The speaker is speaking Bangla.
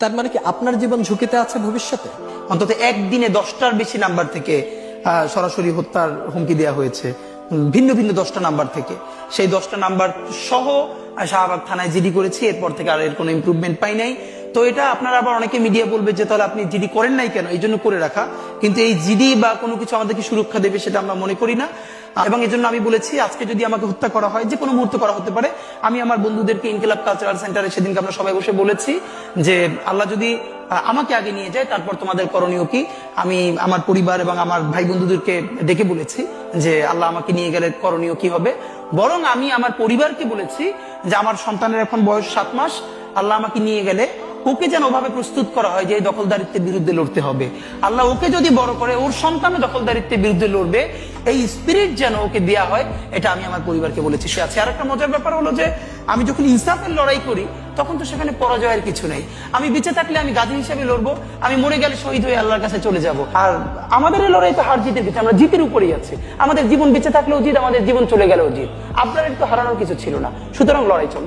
তার মানে কি আপনার জীবন ঝুঁকিতে আছে ভবিষ্যতে? অন্তত একদিনে 10টার বেশি নাম্বার থেকে সরাসরি হত্যার হুমকি দেওয়া হয়েছে, ভিন্ন ভিন্ন 10টা নাম্বার থেকে। সেই 10টা নাম্বার সহ শাহবাগ থানায় জিডি করেছি, এরপর থেকে আর এর কোনো ইমপ্রুভমেন্ট পাই নাই। তো এটা আপনারা আবার অনেকে মিডিয়া বলবে যে তাহলে আপনি জিডি করেন নাই কেন, এই জন্য করে রাখা। কিন্তু এই জিডি বা কোনো কিছু আমাদেরকে সুরক্ষা দেবে সেটা আমরা মনে করি না। এবং এই জন্য আমি বলেছি আজকে যদি আমাকে হত্যা করা হয়, যে কোনো মুহূর্তে করা হতে পারে, আমি আমার বন্ধুদেরকে ইনকিলাব কালচারাল সেন্টারে সেদিনকে আমরা সবাই বসে বলেছি যে আল্লাহ যদি আমাকে আগে নিয়ে যায় তারপর তোমাদের করণীয় কি। আমি আমার পরিবার এবং আমার ভাই বন্ধুদেরকে ডেকে বলেছি যে আল্লাহ আমাকে নিয়ে গেলে করণীয় কি হবে। বরং আমি আমার পরিবারকে বলেছি যে আমার সন্তানের এখন বয়স 7 মাস, আল্লাহ আমাকে নিয়ে গেলে ওকে যেন ওভাবে প্রস্তুত করা হয় যে এই দখলদারিত্বের বিরুদ্ধে লড়তে হবে। আল্লাহ ওকে যদি বড় করে ওর সন্তান দখলদারিত্বের বিরুদ্ধে লড়বে, এই স্পিরিট যেন ওকে দেয়া হয়, এটা আমি আমার পরিবারকে বলেছি। সে আছে। আর একটা মজার ব্যাপার হলো যে আমি যখন ইনসাফের লড়াই করি তখন তো সেখানে পরাজয়ের কিছু নেই। আমি বেঁচে থাকলে আমি গাজী হিসেবে লড়বো, আমি মরে গেলে শহীদ হয়ে আল্লাহর কাছে চলে যাব। আর আমাদের এই লড়াই তো হার জিতের কিছু, আমরা জিতের উপরেই আছি। আমাদের জীবন বেঁচে থাকলেও জিত, আমাদের জীবন চলে গেলেও জিত। আপনার তো হারানোর কিছু ছিল না, সুতরাং লড়াই চল।